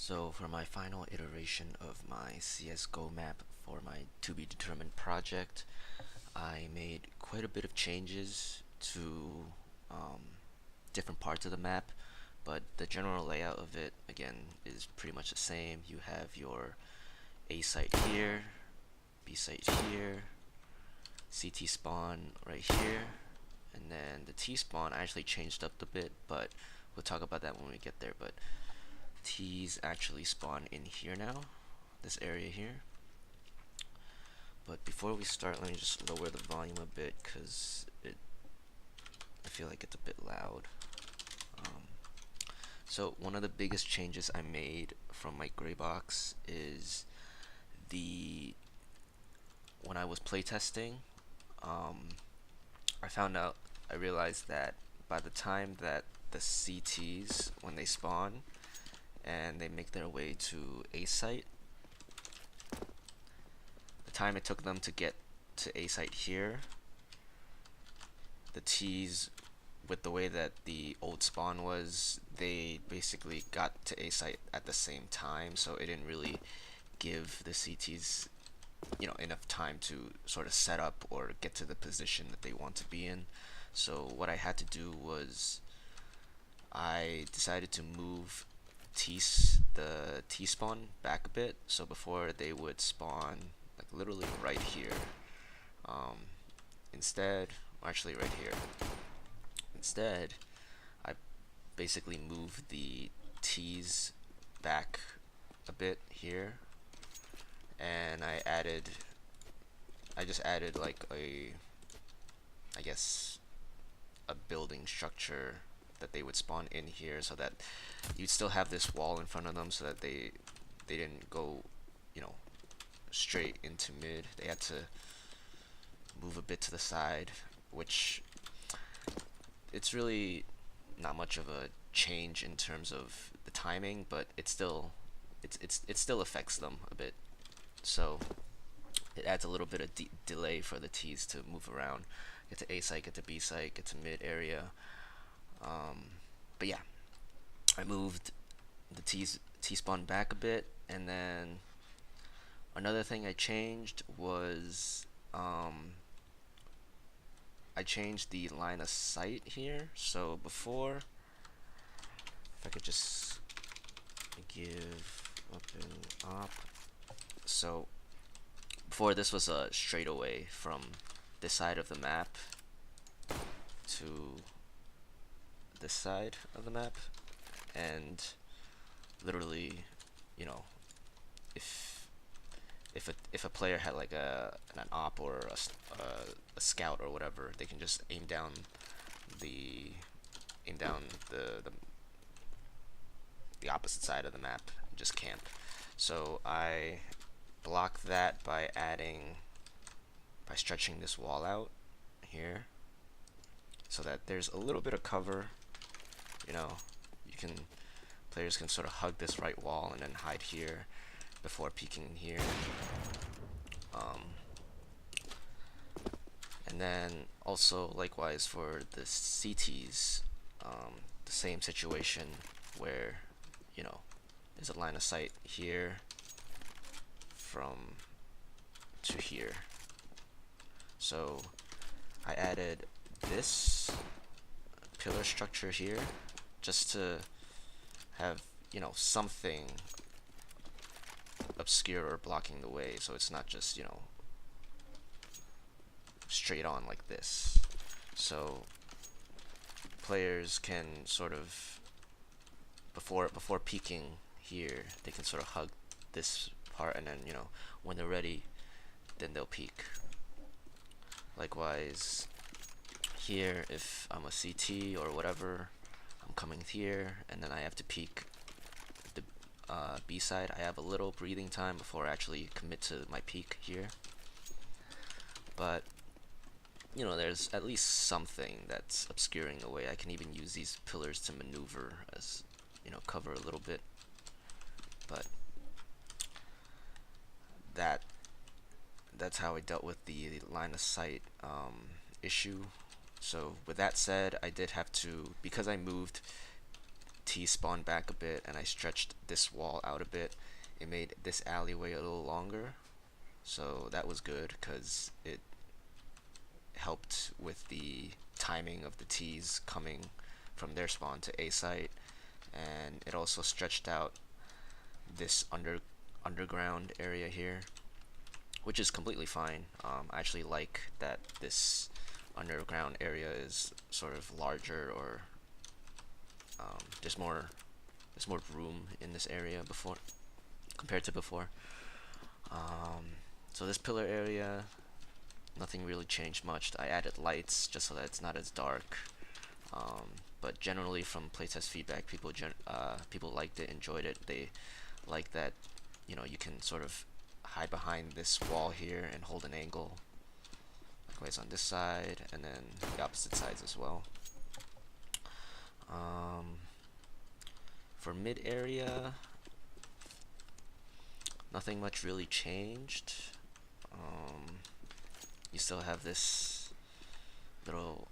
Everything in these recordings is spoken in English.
So for my final iteration of my CSGO map for my to be determined project, I made quite a bit of changes to um, different parts of the map, but the general layout of it again is pretty much the same. You have your A site here, B site here, CT spawn right here, and then the T spawn I actually changed up a bit, but we'll talk about that when we get there. But T's actually spawn in here now, this area here. But before we start, let me just lower the volume a bit because I feel like it's a bit loud. Um, so one of the biggest changes I made from my gray box is the when I was playtesting, um, I realized that by the time that the CTs, when they spawn and they make their way to A site, the time it took them to get to A site here, the T's, with the way that the old spawn was, they basically got to A site at the same time, so it didn't really give the CTs enough time to sort of set up or get to the position that they want to be in. So what I had to do was I decided to move the T spawn back a bit. So before they would spawn like literally right here. Um, instead, actually right here. Instead, I basically moved the T's back a bit here, and I just added like I guess a building structure that they would spawn in here, so that you'd still have this wall in front of them, so that they didn't go, you know, straight into mid. They had to move a bit to the side, which it's really not much of a change in terms of the timing, but it still affects them a bit. So it adds a little bit of delay for the T's to move around, get to A site, get to B site, get to mid area. But yeah, I moved the T spawn back a bit, and then another thing I changed was I changed the line of sight here. So before, if I could just give open up. So before, this was a straightaway from this side of the map to this side of the map, and literally, you know, if if a player had like an op or a scout or whatever, they can just the aim down the opposite side of the map and just camp. So I block that by stretching this wall out here, so that there's a little bit of cover. You know, you can players can sort of hug this right wall and then hide here before peeking here. And then also likewise for the CTs, the same situation where there's a line of sight here from to here. So I added this pillar structure here just to have something obscure or blocking the way, so it's not just straight on like this. So players can sort of before peeking here, they can sort of hug this part, and then when they're ready, then they'll peek. Likewise here, if I'm a CT or whatever, I'm coming here and then I have to peek the B side. I have a little breathing time before I actually commit to my peek here, but there's at least something that's obscuring the way. I can even use these pillars to maneuver as cover a little bit, but that's how I dealt with the line of sight issue. So with that said, I did have to, because I moved T spawned back a bit and I stretched this wall out a bit, it made this alleyway a little longer. So that was good because it helped with the timing of the T's coming from their spawn to A site, and it also stretched out this underground area here, which is completely fine. I actually like that this underground area is sort of larger, or there's more room in this area before compared to before. So this pillar area, nothing really changed much. I added lights just so that it's not as dark. But generally, from playtest feedback, people liked it, enjoyed it. They like that, you can sort of hide behind this wall here and hold an angle. Likewise on this side, and then the opposite sides as well. For mid area, nothing much really changed. You still have this little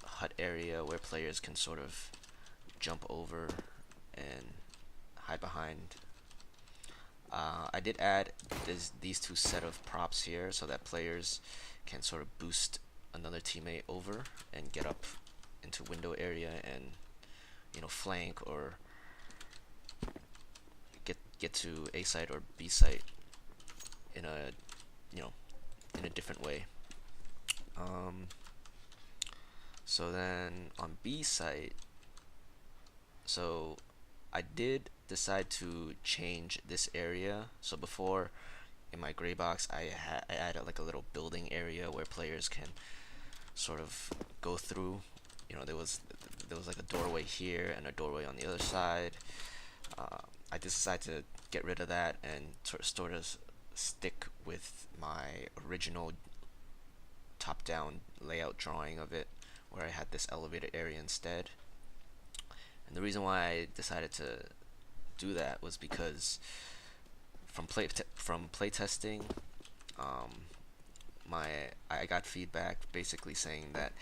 hut area where players can sort of jump over and hide behind. I did add these two set of props here so that players can sort of boost another teammate over and get up into window area and flank or get to A site or B site in a in a different way. So then on B site, so I did decide to change this area. So before, in my gray box, I added like a little building area where players can sort of go through. There was like a doorway here and a doorway on the other side. I decided to get rid of that and sort of stick with my original top-down layout drawing of it, where I had this elevated area instead. And the reason why I decided to do that was because from playtesting, I got feedback basically saying that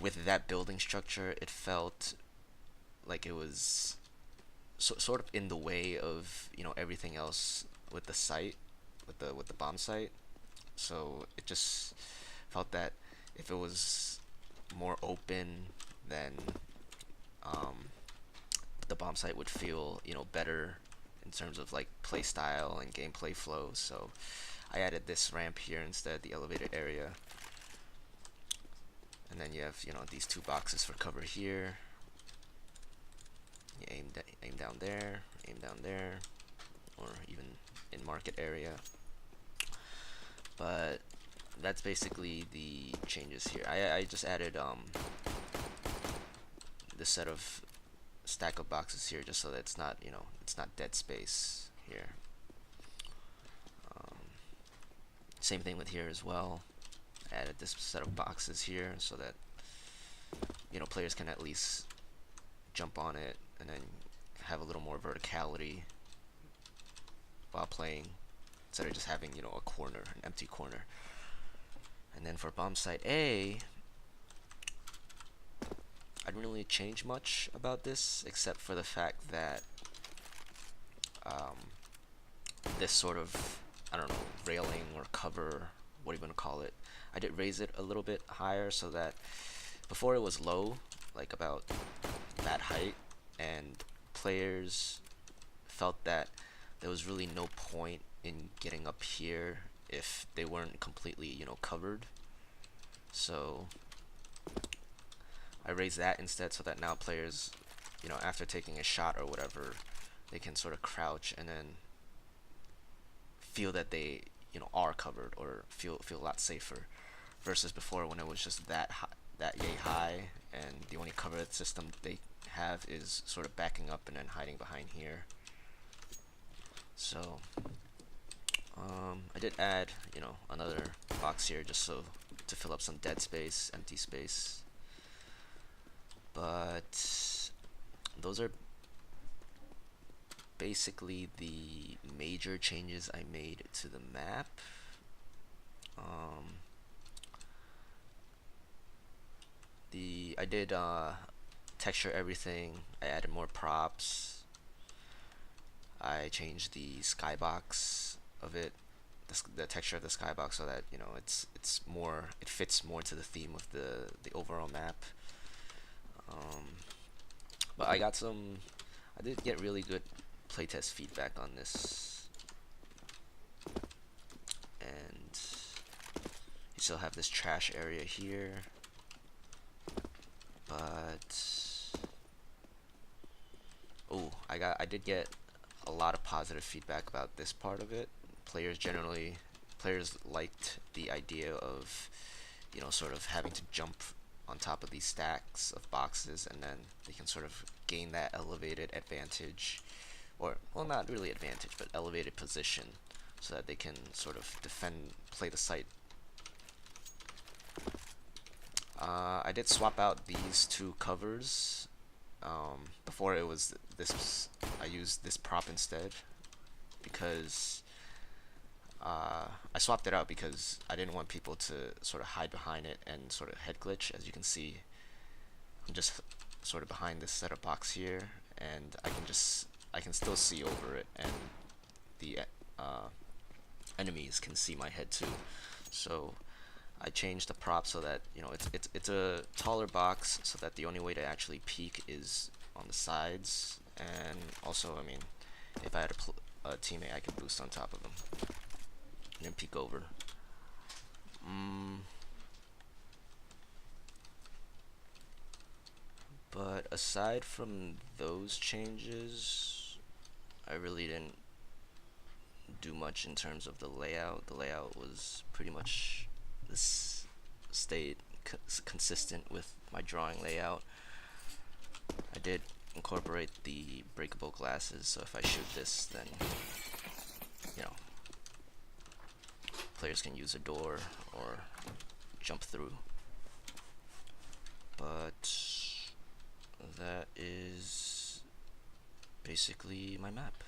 with that building structure, it felt like it was sort of in the way of everything else with the site, with the bomb site. So it just felt that if it was more open, then the bomb site would feel better in terms of like play style and gameplay flow. So I added this ramp here instead, the elevated area, and then you have these two boxes for cover here. You aim down there, or even in market area. But that's basically the changes here. I just added this set of stack of boxes here just so that it's not it's not dead space here. Same thing with here as well. I added this set of boxes here so that players can at least jump on it and then have a little more verticality while playing, instead of just having a corner, an empty corner. And then for bomb site A, I didn't really change much about this except for the fact that this sort of, I don't know, railing or cover, what do you want to call it, I did raise it a little bit higher so that before it was low, like about that height, and players felt that there was really no point in getting up here if they weren't completely covered. So I raised that instead so that now players after taking a shot or whatever, they can sort of crouch and then feel that they are covered, or feel a lot safer, versus before when it was just that yay high and the only cover system they have is sort of backing up and then hiding behind here. So I did add another box here just so to fill up some dead space, empty space. But those are basically the major changes I made to the map. I did texture everything. I added more props. I changed the skybox of it, the texture of the skybox, so that it fits more to the theme of the overall map. But I did get really good playtest feedback on this, and you still have this trash area here, but I did get a lot of positive feedback about this part of it. Players liked the idea of, sort of having to jump on top of these stacks of boxes, and then they can sort of gain that elevated advantage, or, well, not really advantage, but elevated position, so that they can sort of play the site. I did swap out these two covers. Before it was this, I used this prop instead, because I swapped it out because I didn't want people to sort of hide behind it and sort of head glitch. As you can see, I'm just sort of behind this setup box here, and I can still see over it, and the enemies can see my head too. So I changed the prop so that it's a taller box, so that the only way to actually peek is on the sides, and also, I mean, if I had a teammate, I could boost on top of them and then peek over. But aside from those changes, I really didn't do much in terms of the layout. The layout was pretty much stayed consistent with my drawing layout. I did incorporate the breakable glasses, so if I shoot this, then players can use a door or jump through. But that is basically my map.